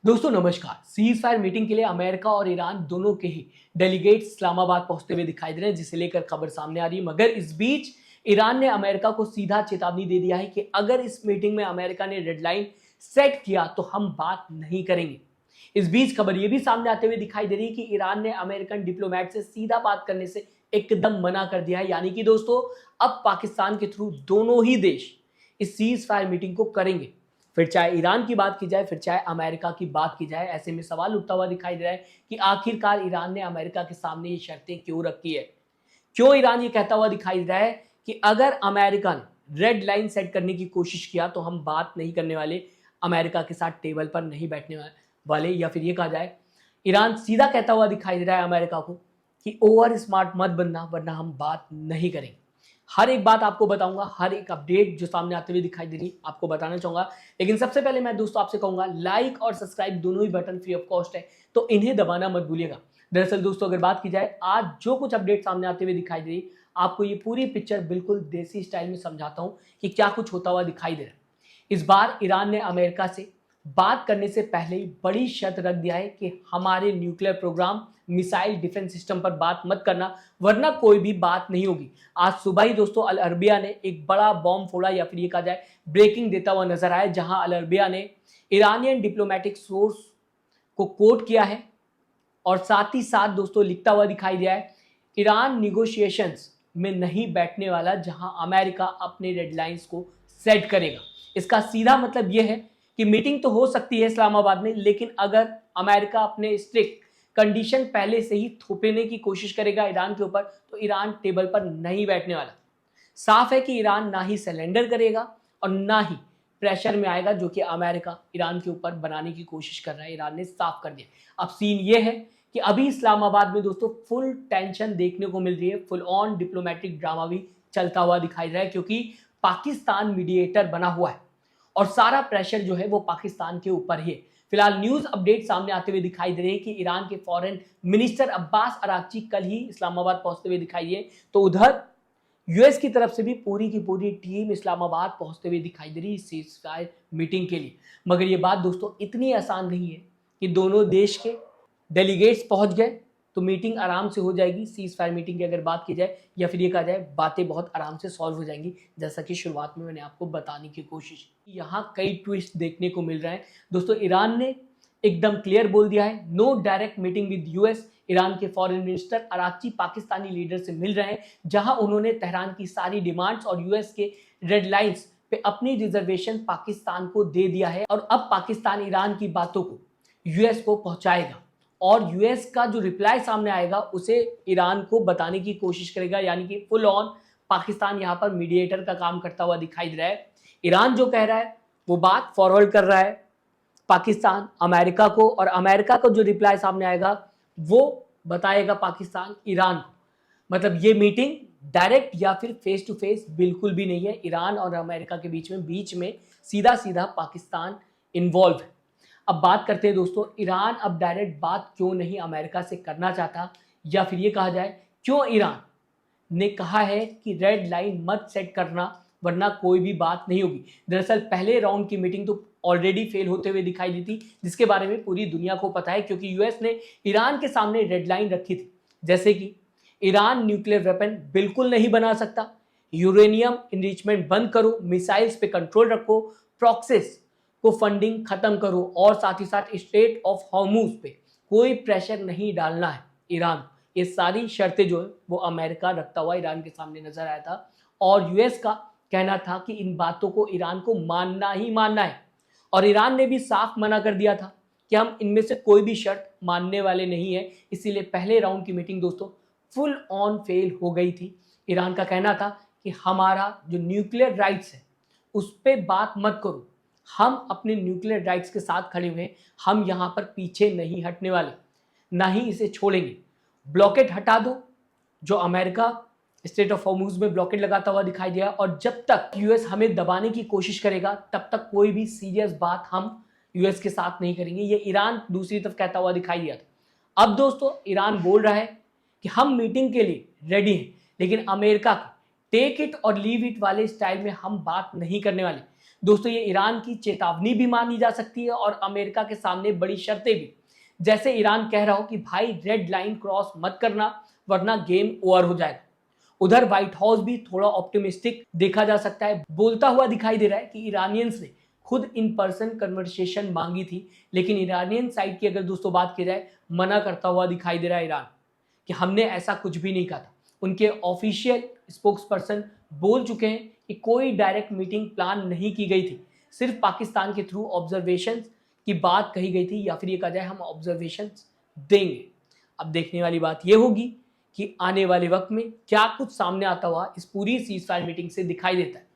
दोस्तों नमस्कार। Cease fire meeting के लिए अमेरिका और ईरान दोनों के ही डेलीगेट्स इस्लामाबाद पहुंचते हुए दिखाई दे रहे हैं, जिसे लेकर खबर सामने आ रही है। मगर इस बीच ईरान ने अमेरिका को सीधा चेतावनी दे दिया है कि अगर इस मीटिंग में अमेरिका ने रेड लाइन सेट किया तो हम बात नहीं करेंगे। इस बीच खबर यह भी सामने आते हुए दिखाई दे रही है कि ईरान ने अमेरिकन डिप्लोमेट से सीधा बात करने से एकदम मना कर दिया है। यानी कि दोस्तों अब पाकिस्तान के थ्रू दोनों ही देश इस सीज फायर मीटिंग को करेंगे, फिर चाहे ईरान की बात की जाए फिर चाहे अमेरिका की बात की जाए। ऐसे में सवाल उठता हुआ दिखाई दे रहा है कि आखिरकार ईरान ने अमेरिका के सामने ये शर्तें क्यों रखी है। क्यों ईरान ये कहता हुआ दिखाई दे रहा है कि अगर अमेरिका ने रेड लाइन सेट करने की कोशिश किया तो हम बात नहीं करने वाले, अमेरिका के साथ टेबल पर नहीं बैठने वाले। या फिर ये कहा जाए ईरान सीधा कहता हुआ दिखाई दे रहा है अमेरिका को कि ओवर स्मार्ट मत बनना, वरना हम बात नहीं करेंगे। हर एक बात आपको बताऊंगा, हर एक अपडेट जो सामने आते हुए दिखाई दे रही आपको बताना चाहूंगा। लेकिन सबसे पहले मैं दोस्तों आपसे कहूंगा, लाइक और सब्सक्राइब दोनों ही बटन फ्री ऑफ कॉस्ट है, तो इन्हें दबाना मत भूलिएगा। दरअसल दोस्तों अगर बात की जाए आज जो कुछ अपडेट सामने आते हुए दिखाई दे रही, आपको ये पूरी पिक्चर बिल्कुल देसी स्टाइल में समझाता हूं कि क्या कुछ होता हुआ दिखाई दे रहा है। इस बार ईरान ने अमेरिका से बात करने से पहले ही बड़ी शर्त रख दिया है कि हमारे nuclear program, missile defence system पर बात मत करना, वरना कोई भी बात नहीं होगी। आज सुबह ही दोस्तों अल अरबिया ने एक बड़ा बॉम्ब फोड़ा, या फिर ये कहा जाए ब्रेकिंग देता हुआ नजर आया, जहां अल अरबिया ने ईरानियन डिप्लोमेटिक सोर्स को कोट किया है और साथ ही साथ दोस्तों लिखता हुआ दिखाई दिया है ईरान निगोशिएशंस में नहीं बैठने वाला, जहां अमेरिका अपने रेडलाइंस को सेट करेगा। इसका सीधा मतलब यह है कि मीटिंग तो हो सकती है इस्लामाबाद में, लेकिन अगर अमेरिका अपने स्ट्रिक्ट कंडीशन पहले से ही थोपने की कोशिश करेगा ईरान के ऊपर, तो ईरान टेबल पर नहीं बैठने वाला। साफ है कि ईरान ना ही सरेंडर करेगा और ना ही प्रेशर में आएगा, जो कि अमेरिका ईरान के ऊपर बनाने की कोशिश कर रहा है। ईरान ने साफ कर दिया। अब सीन ये है कि अभी इस्लामाबाद में दोस्तों फुल टेंशन देखने को मिल रही है, फुल ऑन डिप्लोमेटिक ड्रामा भी चलता हुआ दिखाई दे रहा है, क्योंकि पाकिस्तान मीडिएटर बना हुआ है और सारा प्रेशर जो है वो पाकिस्तान के ऊपर ही है। फिलहाल न्यूज अपडेट सामने आते हुए दिखाई दे रहे हैं कि ईरान के फॉरेन मिनिस्टर अब्बास अरागची कल ही इस्लामाबाद पहुंचते हुए दिखाई दिए, तो उधर यूएस की तरफ से भी पूरी की पूरी टीम इस्लामाबाद पहुंचते हुए दिखाई दे रही सीज फायर मीटिंग के लिए। मगर ये बात दोस्तों इतनी आसान नहीं है कि दोनों देश के डेलीगेट्स पहुंच गए तो मीटिंग आराम से हो जाएगी। सीज फायर मीटिंग की अगर बात की जाए, या फिर ये कहा जाए बातें बहुत आराम से सॉल्व हो जाएंगी, जैसा कि शुरुआत में मैंने आपको बताने की कोशिश की। यहाँ कई ट्विस्ट देखने को मिल रहे हैं दोस्तों। ईरान ने एकदम क्लियर बोल दिया है, no direct meeting with US. Iran के foreign minister Araghchi Pakistani leader से मिल रहे हैं, जहां उन्होंने तेहरान की सारी डिमांड्स और यूएस के रेड लाइंस पे अपनी रिजर्वेशन पाकिस्तान को दे दिया है। और अब पाकिस्तान ईरान की बातों को यूएस को पहुंचाएगा और यूएस का जो रिप्लाई सामने आएगा उसे ईरान को बताने की कोशिश करेगा। यानी कि फुल ऑन पाकिस्तान यहां पर मीडिएटर का काम करता हुआ दिखाई दे रहा है। ईरान जो कह रहा है वो बात फॉरवर्ड कर रहा है पाकिस्तान अमेरिका को, और अमेरिका को जो रिप्लाई सामने आएगा वो बताएगा पाकिस्तान ईरान को। मतलब ये मीटिंग डायरेक्ट या फिर फेस टू फेस बिल्कुल भी नहीं है। ईरान और अमेरिका के बीच में सीधा सीधा पाकिस्तान इन्वॉल्व है। अब बात करते हैं दोस्तों, ईरान अब डायरेक्ट बात क्यों नहीं अमेरिका से करना चाहता, या फिर ये कहा जाए क्यों ईरान ने कहा है कि रेड लाइन मत सेट करना, वरना कोई भी बात नहीं होगी। दरअसल पहले राउंड की मीटिंग तो ऑलरेडी फेल होते हुए दिखाई दी थी, जिसके बारे में पूरी दुनिया को पता है, क्योंकि यूएस ने ईरान के सामने रेड लाइन रखी थी, जैसे कि ईरान न्यूक्लियर वेपन बिल्कुल नहीं बना सकता, यूरेनियम इनरिचमेंट बंद करो, मिसाइल्स पे कंट्रोल रखो, प्रॉक्सिस को फंडिंग खत्म करो, और साथ ही साथ स्ट्रेट ऑफ हॉर्मुज पे कोई प्रेशर नहीं डालना है ईरान। ये सारी शर्तें जो है वो अमेरिका रखता हुआ ईरान के सामने नजर आया था, और यूएस का कहना था कि इन बातों को ईरान को मानना ही मानना है। और ईरान ने भी साफ मना कर दिया था कि हम इनमें से कोई भी शर्त मानने वाले नहीं है। इसीलिए पहले राउंड की मीटिंग दोस्तों फुल ऑन फेल हो गई थी। ईरान का कहना था कि हमारा जो न्यूक्लियर राइट्स है उस पर बात मत करो, हम अपने न्यूक्लियर राइट्स के साथ खड़े हुए, हम यहां पर पीछे नहीं हटने वाले, ना ही इसे छोड़ेंगे। ब्लॉकेट हटा दो, जो अमेरिका स्ट्रेट ऑफ हॉर्मुज में ब्लॉकेट लगाता हुआ दिखाई दिया, और जब तक यूएस हमें दबाने की कोशिश करेगा तब तक कोई भी सीरियस बात हम यूएस के साथ नहीं करेंगे। ये ईरान दूसरी तरफ कहता हुआ दिखाई दिया था। अब दोस्तों ईरान बोल रहा है कि हम मीटिंग के लिए रेडी हैं, लेकिन अमेरिका को टेक इट और लीव इट वाले स्टाइल में हम बात नहीं करने वाले। दोस्तों ये ईरान की चेतावनी भी मानी जा सकती है और अमेरिका के सामने बड़ी शर्तें भी, जैसे ईरान कह रहा हो कि भाई रेड लाइन क्रॉस मत करना वरना गेम ओवर हो जाएगा। उधर व्हाइट हाउस भी थोड़ा ऑप्टिमिस्टिक देखा जा सकता है, बोलता हुआ दिखाई दे रहा है कि ईरानियंस ने खुद इन पर्सन कन्वर्सेशन मांगी थी, लेकिन ईरानियन साइड की अगर दोस्तों बात की जाए मना करता हुआ दिखाई दे रहा है ईरान कि हमने ऐसा कुछ भी नहीं कहा था। उनके ऑफिशियल स्पोक्स पर्सन बोल चुके हैं कि कोई डायरेक्ट मीटिंग प्लान नहीं की गई थी, सिर्फ पाकिस्तान के थ्रू ऑब्जर्वेशन की बात कही गई थी, या फिर ये कहा जाए हम ऑब्जर्वेशन देंगे। अब देखने वाली बात यह होगी कि आने वाले वक्त में क्या कुछ सामने आता हुआ इस पूरी सीजफायर मीटिंग से दिखाई देता है।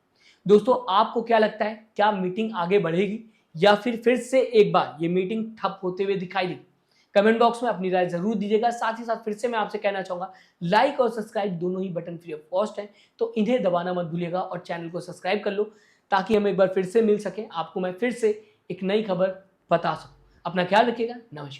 दोस्तों आपको क्या लगता है, क्या मीटिंग आगे बढ़ेगी या फिर से एक बार ये मीटिंग ठप होते हुए दिखाई देगी? कमेंट बॉक्स में अपनी राय जरूर दीजिएगा। साथ ही साथ फिर से मैं आपसे कहना चाहूंगा, लाइक और सब्सक्राइब दोनों ही बटन फ्री ऑफ कॉस्ट हैं, तो इन्हें दबाना मत भूलिएगा और चैनल को सब्सक्राइब कर लो ताकि हम एक बार फिर से मिल सके, आपको मैं फिर से एक नई खबर बता सकूं। अपना ख्याल रखिएगा। नमस्कार।